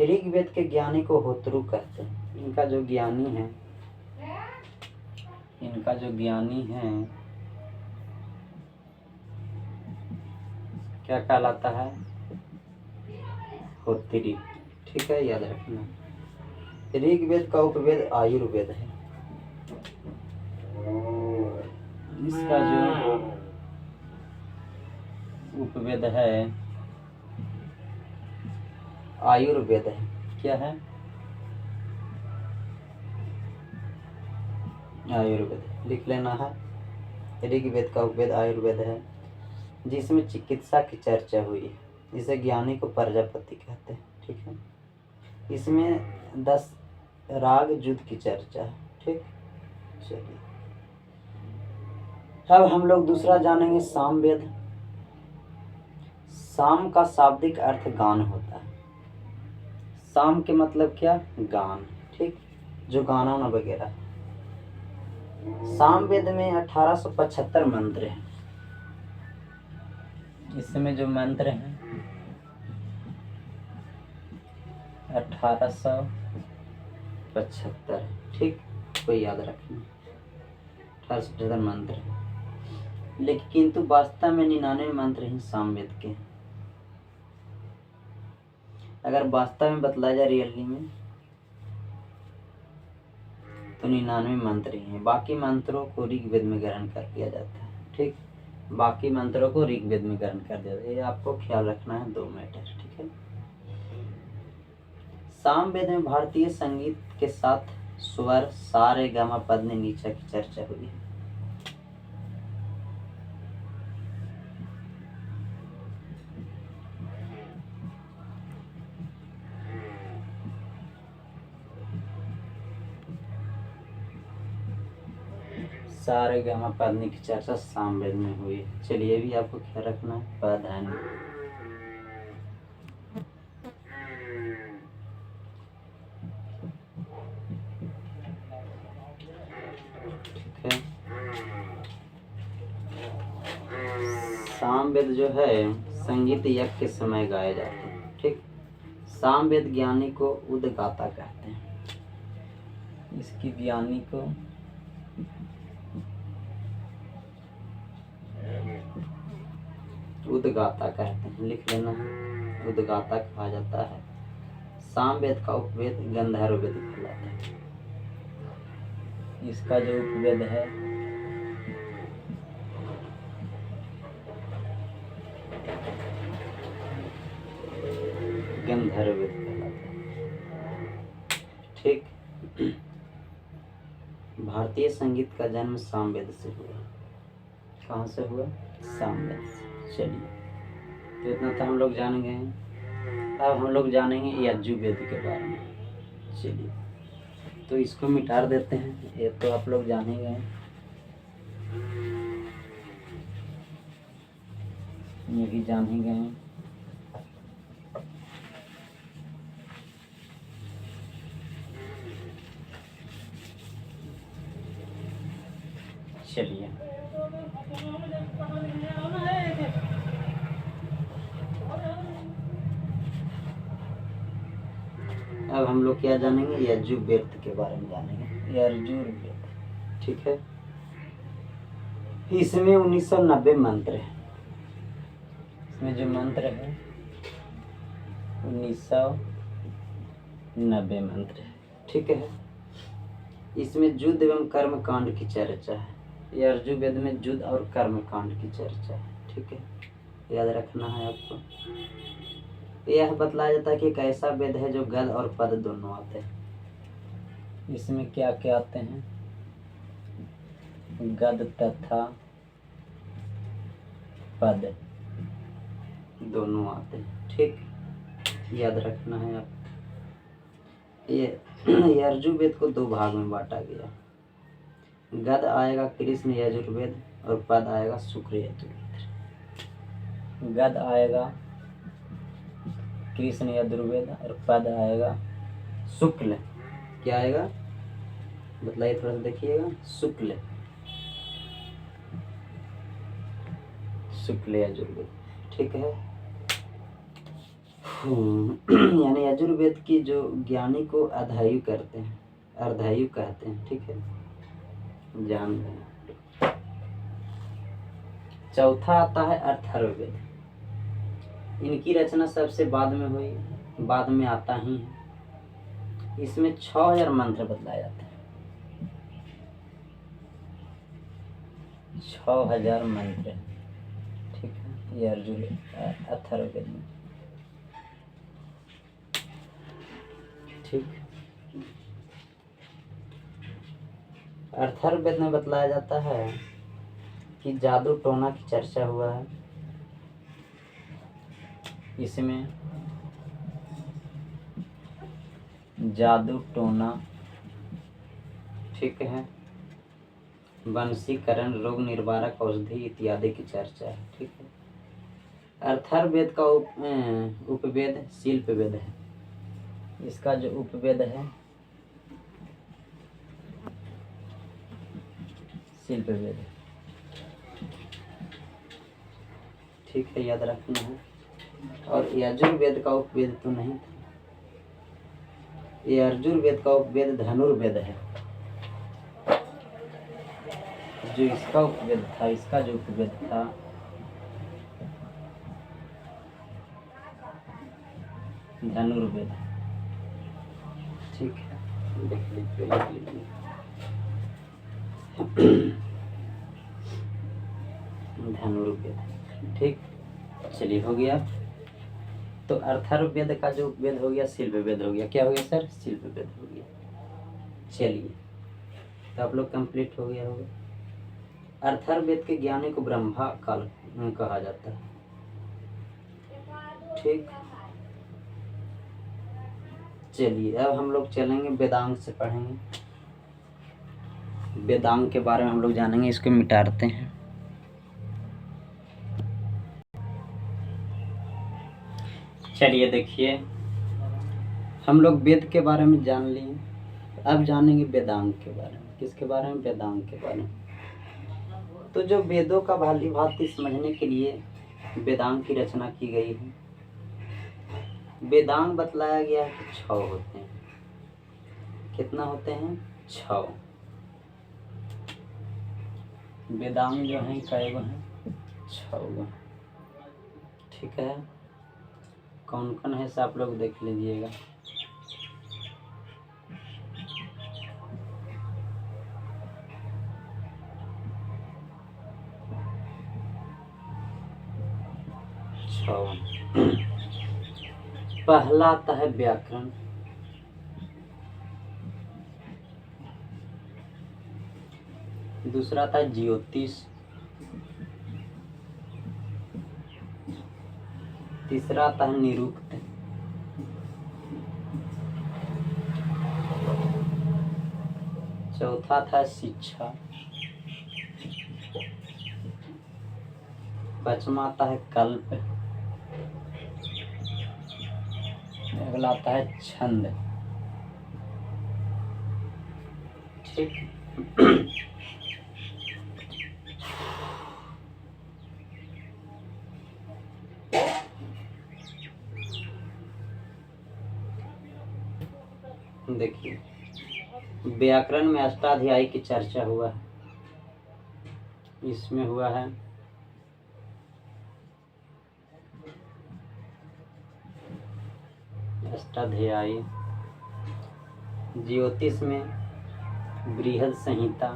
ऋग्वेद के ज्ञानी को होत्रु कहते हैं। इनका जो ज्ञानी है क्या कहलाता है? होत्री, ठीक है, याद रखना। ऋग्वेद का उपवेद आयुर्वेद है। इसका जो उपवेद है आयुर्वेद है। क्या है? आयुर्वेद लिख लेना है। ऋग्वेद का उपवेद आयुर्वेद है, जिसमें चिकित्सा की चर्चा हुई है। इसे ज्ञानी को प्रजापति कहते हैं, ठीक है। इसमें 10 राग युद्ध की चर्चा है, ठीक। चलिए अब हम लोग दूसरा जानेंगे सामवेद। साम का शाब्दिक अर्थ गान होता है। साम के मतलब क्या? गान, ठीक, जो गाना वगैरह। सामवेद में 1875 मंत्र हैं। इसमें जो मंत्र हैं 1875, ठीक, कोई याद रखना। 1875 मंत्र हैं, लेकिन किंतु वास्तव में 99 मंत्र ही सामवेद के। अगर वास्तव में बतलाया जाए रियली में तो 99 मंत्र ही हैं। बाकी मंत्रों को ऋग्वेद में ग्रहण कर लिया जाता है। ठीक, बाकी मंत्रों को ऋग्वेद में ग्रहण कर दिया जाता है। ये आपको ख्याल रखना है, 2 मैटर। ठीक है। सामवेद में भारतीय संगीत के साथ स्वर सा रे गा मा पद ने नीचा की चर्चा हुई है। सा रे गा मा पद ने की चर्चा सामवेद में हुई है। चलिए, भी आपको ख्याल रखना है, पद सामवेद जो है संगीत यज्ञ के समय गाए जाते हैं। ठीक, सामवेद ज्ञानी को उद्गाता कहते हैं। इसकी ज्ञानी को उद्गाता कहते हैं, लिख लेना है, उद्गाता कहा जाता है। सामवेद का उपवेद गंधर्व वेद कहलाता है। इसका जो उपवेद है गंधर्व वेद कहलाता है। ठीक, भारतीय संगीत का जन्म सामवेद से हुआ। कहाँ से हुआ? सामवेद से। चलिए, तो इतना तो हम लोग जान गए हैं। अब हम लोग जानेंगे यजुर्वेद के बारे में। चलिए, तो इसको मिटा देते हैं, ये तो आप लोग जान ही गए, ये भी जान ही गए हैं। चलिए, अब हम लोग क्या जानेंगे? यजुर्वेद के बारे में जानेंगे, यजुर्वेद। ठीक है, इसमें 1990 मंत्र है। इसमें जो मंत्र है 1990 मंत्र है। ठीक है, इसमें युद्ध एवं कर्म कांड की चर्चा है। यजुर्वेद में युद्ध और कर्म कांड की चर्चा है। ठीक है, याद रखना है आपको। यह बतलाया जाता है कि एक ऐसा वेद है जो गद और पद दोनों आते हैं। इसमें क्या क्या आते हैं? गद तथा पद दोनों आते हैं। ठीक, याद रखना है आप। ये यजुर्वेद को 2 भाग में बांटा गया। गद आएगा कृष्ण यजुर्वेद और पद आएगा शुक्ल यजुर्वेद। गद आएगा कृष्ण यजुर्वेद और पद आएगा शुक्ल। क्या आएगा बताइए, थोड़ा सा देखिएगा। शुक्ल यजुर्वेद। ठीक है, यानी यजुर्वेद की जो ज्ञानी को अर्धायु करते हैं, अर्धायु कहते हैं। ठीक है, जान लें। चौथा आता है अथर्ववेद। इनकी रचना सबसे बाद में हुई, बाद में आता ही है। इसमें 6000 मंत्र बतलाए जाते हैं। 6000 मंत्र। ठीक है, ये अथर्ववेद में। ठीक, अथर्ववेद में बतलाया जाता है कि जादू टोना की चर्चा हुआ है। इसमें जादू टोना, ठीक है, वंशीकरण, रोग निवारक औषधि इत्यादि की चर्चा है। ठीक है, अथर्ववेद का उपवेद शिल्पवेद है। इसका जो उपवेद है शिल्पवेद। ठीक है, याद रखना है। और यजुर्वेद का उपवेद तो नहीं था। यजुर्वेद का उपवेद धनुर्वेद है। जो इसका उपवेद था, इसका जो उपवेद था धनुर्वेद। ठीक है, देख लीजिए। धनुर्वेद। ठीक, चलिए हो गया। तो अर्थर्ववेद का जो वेद हो गया शिल्प वेद हो गया। क्या हो गया सर? शिल्प वेद हो गया। चलिए, तो आप लोग कंप्लीट हो गया होगा। अर्थर्ववेद के ज्ञानी को ब्रह्मा काल कहा जाता है। ठीक, चलिए अब हम लोग चलेंगे वेदांग से पढ़ेंगे। वेदांग के बारे में हम लोग जानेंगे। इसको मिटाते हैं। चलिए देखिए, हम लोग वेद के बारे में जान लिए। अब जानेंगे वेदांग के बारे में। किसके बारे में? वेदांग के बारे में। तो जो वेदों का भांति भांति समझने के लिए वेदांग की रचना की गई है। वेदांग बतलाया गया है कि 6 होते हैं। कितना होते हैं? 6। वेदांग जो है कई गो हैं? 6 गो। ठीक है, कौन कौन है आप लोग देख लीजिएगा। पहला आता है व्याकरण। दूसरा आता है ज्योतिष। तीसरा आता है निरुक्त। चौथा था शिक्षा। पांचवा आता है कल्प। अगला आता है छंद। ठीक, देखिए व्याकरण में अष्टाध्यायी की चर्चा हुआ है। इसमें हुआ है अष्टाध्यायी। ज्योतिष में बृहद संहिता।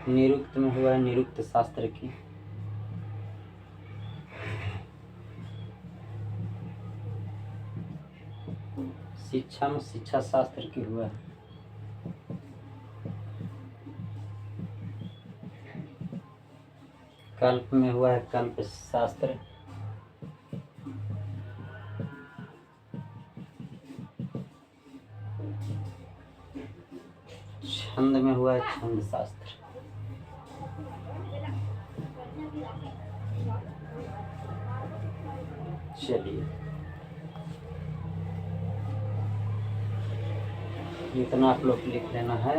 निरुक्त में हुआ है निरुक्त शास्त्र की। शिक्षा में शिक्षा शास्त्र की हुआ है। कल्प में हुआ है कल्प शास्त्र। छंद में हुआ है छंद शास्त्र। चलिए, इतना आप लोग लिख लेना है।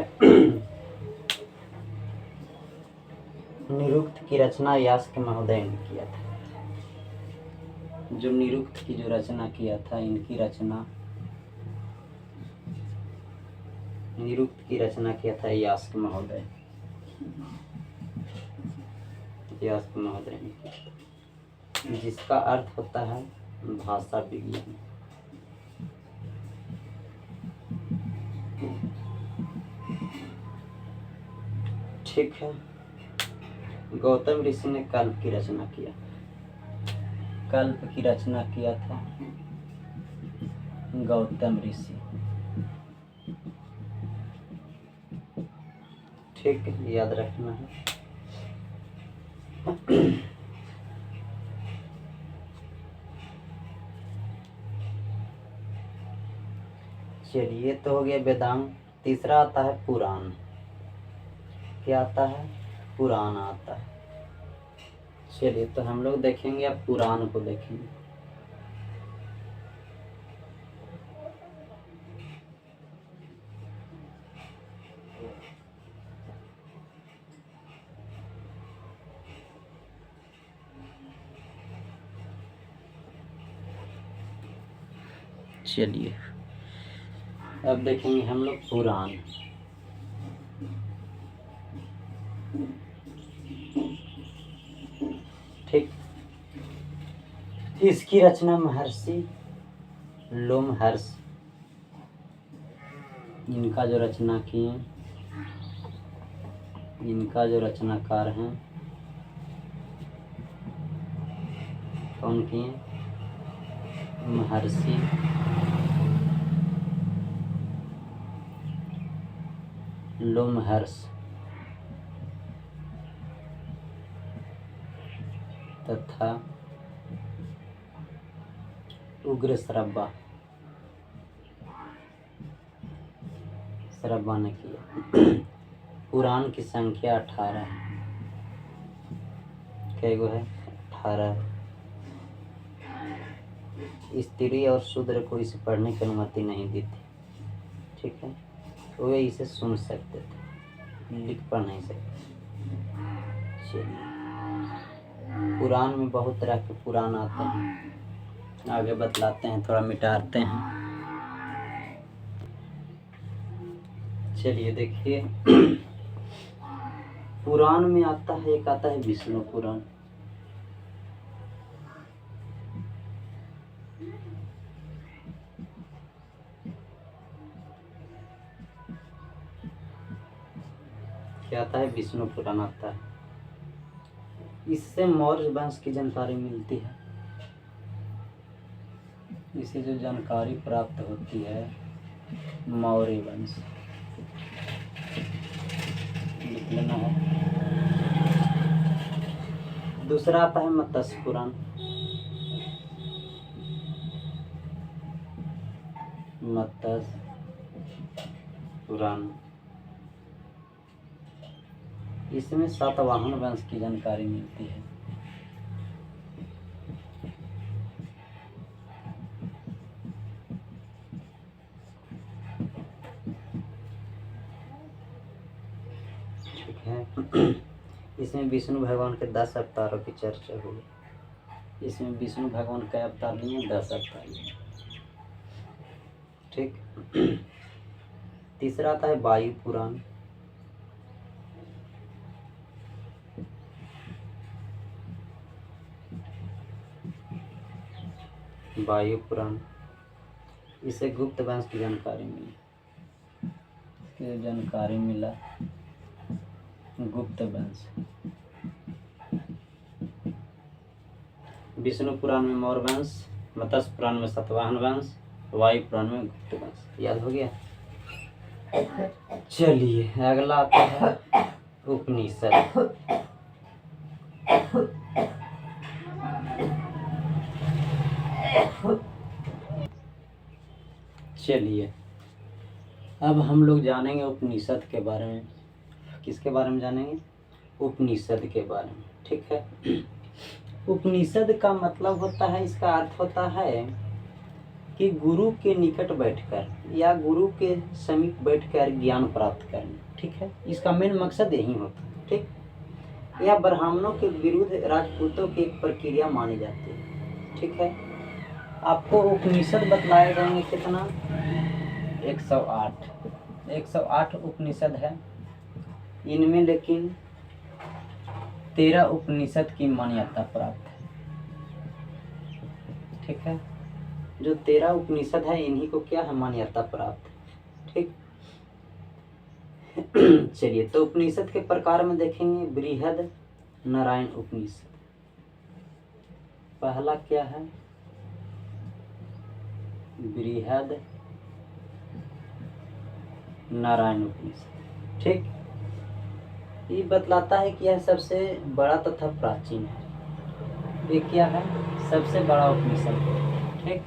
निरुक्त की रचना यास्क महोदय ने किया था। जो निरुक्त की जो रचना किया था, इनकी रचना निरुक्त की रचना किया था यास्क महोदय। यास्क महोदय ने किया, जिसका अर्थ होता है भाषा विज्ञान। ठीक है, गौतम ऋषि ने कल्प की रचना किया। कल्प की रचना किया था गौतम ऋषि। ठीक है, याद रखना है। चलिए, तो हो गया वेदांग। तीसरा आता है पुराण। क्या आता है? पुराण आता है। चलिए, तो हम लोग देखेंगे, अब पुराण को देखेंगे। चलिए, अब देखेंगे हम लोग पुराण। ठीक, इसकी रचना महर्षि लोमहर्ष, इनका जो रचना किए, इनका जो रचनाकार हैं कौन किए? महर्षि लोमहर्ष तथा उग्रश्रवा ने किया। पुराण की संख्या 18 है। कै गो है? 18। स्त्री और शूद्र को इसे पढ़ने की अनुमति नहीं दी थी, ठीक है, तो वे इसे सुन सकते थे, लिख पढ़ नहीं सकते। चलिए, पुराण में बहुत तरह के पुराण आते हैं, आगे बतलाते हैं, थोड़ा मिटाते हैं। चलिए देखिए, पुराण में आता है, एक आता है विष्णु पुराण। क्या आता है? विष्णु पुराण आता है। इससे मौर्य वंश की जानकारी मिलती है। इसे जो जानकारी प्राप्त होती है मौर्य वंश, लिख लेना है। दूसरा आता है मत्स्य पुराण। मत्स्य पुराण, इसमें सातवाहन वंश की जानकारी मिलती है। ठीक है। इसमें विष्णु भगवान के 10 अवतारों की चर्चा हुई। इसमें विष्णु भगवान का अवतार लिए? 10 अवतार लिए, ठीक। तीसरा आता है वायु पुराण। वायु पुराण, इसे गुप्त वंश की जानकारी मिली। जानकारी मिला गुप्त वंश। विष्णु पुराण में मौर्य वंश, मत्स्य पुराण में सातवाहन वंश, वायु पुराण में गुप्त वंश। याद हो गया? चलिए, अगला आता है उपनिषद। चलिए, अब हम लोग जानेंगे उपनिषद के बारे में। किसके बारे में जानेंगे? उपनिषद के बारे में, ठीक है। उपनिषद का मतलब होता है, इसका अर्थ होता है कि गुरु के निकट बैठकर या गुरु के समीप बैठकर ज्ञान प्राप्त करना, ठीक है। इसका मेन मकसद यही होता है, ठीक। यह ब्राह्मणों के विरुद्ध राजपूतों की एक प्रक्रिया मानी जाती है, ठीक है। आपको उपनिषद बतलाए जाएंगे कितना? 108 उपनिषद है। इनमें लेकिन 13 उपनिषद की मान्यता प्राप्त है, ठीक है। जो 13 उपनिषद है, इन्हीं को क्या है? मान्यता प्राप्त, ठीक। चलिए, तो उपनिषद के प्रकार में देखेंगे। बृहद नारायण उपनिषद पहला क्या है? बृहद नारायण उपनिषद, ठीक। ये बतलाता है कि यह सबसे बड़ा तथा प्राचीन है। ये क्या है? सबसे बड़ा उपनिषद है, ठीक।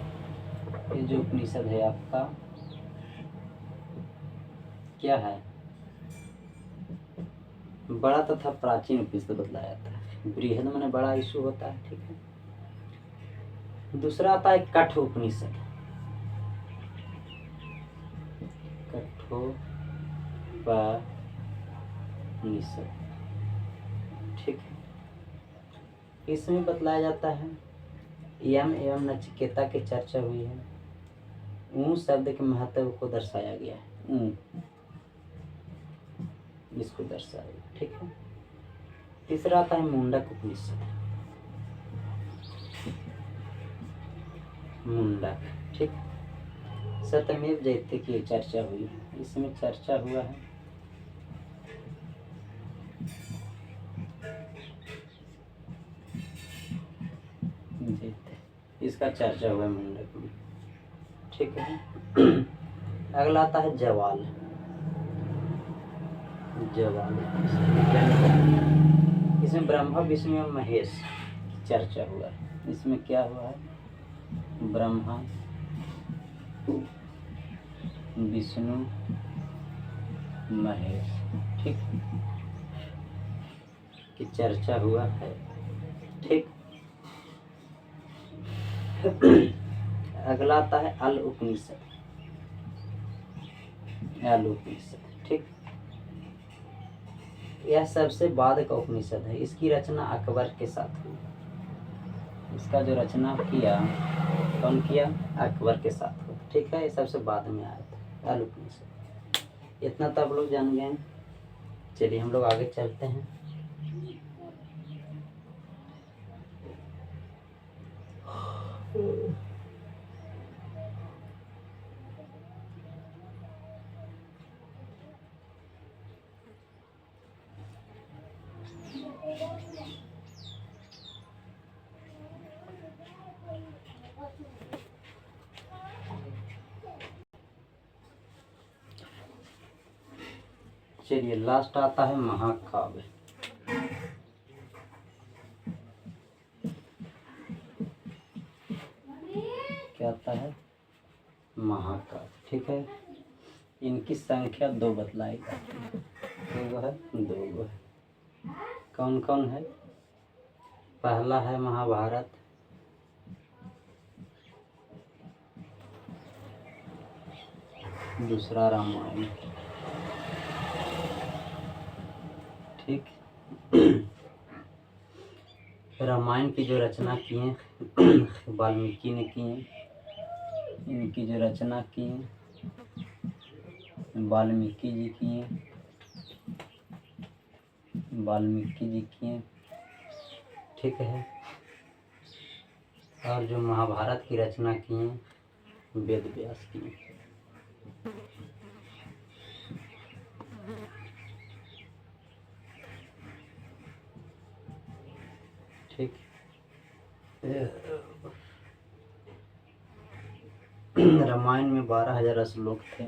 ये जो उपनिषद है आपका क्या है? बड़ा तथा प्राचीन उपनिषद बतलाया जाता है। बृहद माने बड़ा इशू होता है, ठीक है। दूसरा आता है कठ उपनिषद। कठोपनिषद, ठीक है। इसमें बतलाया जाता है यम एवं नचिकेता की चर्चा हुई है। ऊ शब्द के महत्व को दर्शाया गया है। ऊ इसको दर्शाया, ठीक है। तीसरा आता है मुंडक उपनिषद। मुंडक, ठीक। सत्यमेव जयते की चर्चा हुई है, इसमें चर्चा हुआ है। जयते, इसका चर्चा हुआ है मुंडक में, ठीक है। अगला आता है जवाल। जवाल इसमें ब्रह्मा विष्णु एवं महेश की चर्चा हुआ है। इसमें क्या हुआ है? ब्रह्मा विष्णु महेश, ठीक, की चर्चा हुआ है, ठीक। अगला आता है अल उपनिषद। अल उपनिषद, ठीक, यह सबसे बाद का उपनिषद है। इसकी रचना अकबर के साथ हुई। इसका जो रचना किया, कौन किया? अकबर के साथ हुआ, ठीक है। ये सबसे बाद में आया था अल उपनिषद। इतना तो आप लोग जान गए। चलिए हम लोग आगे चलते हैं। चलिए लास्ट आता है महाकाव्य। क्या आता है? महाकाव्य, ठीक है। इनकी संख्या 2 बतलाई जाती है। दो है, 2 है। कौन कौन है? पहला है महाभारत, दूसरा रामायण, ठीक। रामायण की जो रचना किए वाल्मीकि ने किए। इनकी जो रचना किए वाल्मीकि जी किए, वाल्मीकि जी किए, ठीक है। और जो महाभारत की रचना किए वेद व्यास किए, ठीक। रामायण में 12,000 श्लोक थे।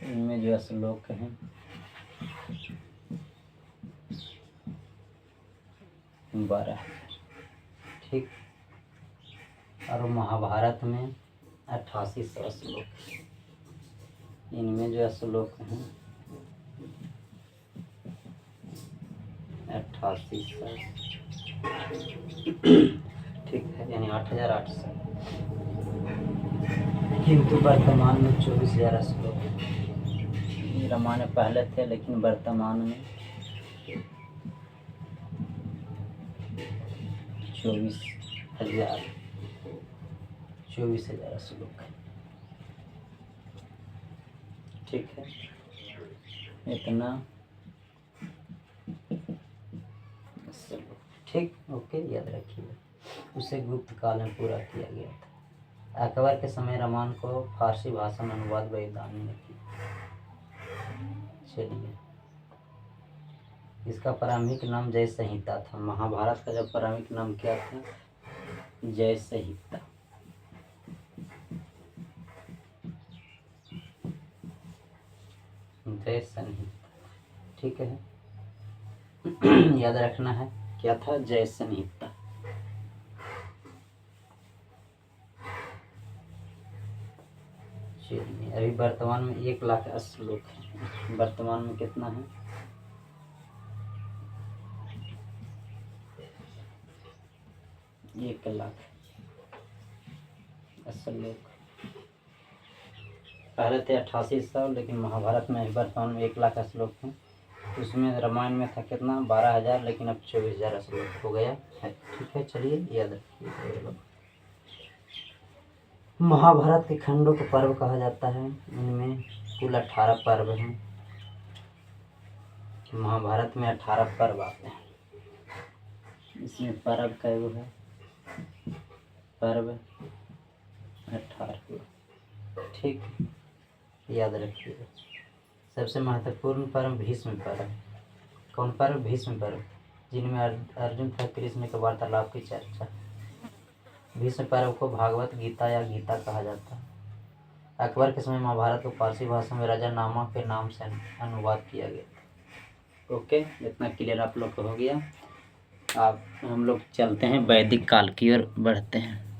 इनमें जो श्लोक हैं 12,000, ठीक। और महाभारत में 8800 श्लोक। इनमें जो श्लोक हैं 8800, ठीक है, यानी 8,800। किंतु वर्तमान में 24,000 श्लोक हैं। ये रामायण पहले थे, लेकिन वर्तमान में 24,000 श्लोक है, ठीक है। इतना श्लोक, ठीक, ओके, याद रखिए। उसे गुप्त काल में पूरा किया गया था। अकबर के समय रामायण को फारसी भाषा में अनुवाद वैदानी ने किया। चलिए, इसका प्रारंभिक नाम जय संहिता था। महाभारत का जब प्रारंभिक नाम क्या था? जय संहिता, जय संहिता, ठीक है। याद रखना है, क्या था? जय संहिता। चलिए, अभी वर्तमान में 1,00,000 श्लोक है। वर्तमान में कितना है? 1,00,000 श्लोक। पहले थे 8800, लेकिन महाभारत में वर्तमान में 1,00,000 श्लोक हैं। उसमें रामायण में था कितना? 12,000, लेकिन अब 24,000 श्लोक हो गया है, ठीक है। चलिए याद रखिए। महाभारत के खंडों को पर्व कहा जाता है। इनमें कुल 18 पर्व हैं। महाभारत में 18 पर्व आते हैं। इसमें पर्व का वो है, पर्व 18। ठीक, याद रखिएगा। सबसे महत्वपूर्ण पर्व भीष्म पर्व। कौन पर्व? भीष्म पर्व, जिनमें अर्जुन तथा कृष्ण के वार्तालाप की चर्चा। भीष्म पर्व को भागवत गीता या गीता कहा जाता है। अकबर के समय महाभारत को फारसी भाषा में राजा नामा के नाम से अनुवाद किया गया। ओके, इतना क्लियर आप लोग को हो गया। आप हम लोग चलते हैं वैदिक काल की ओर बढ़ते हैं।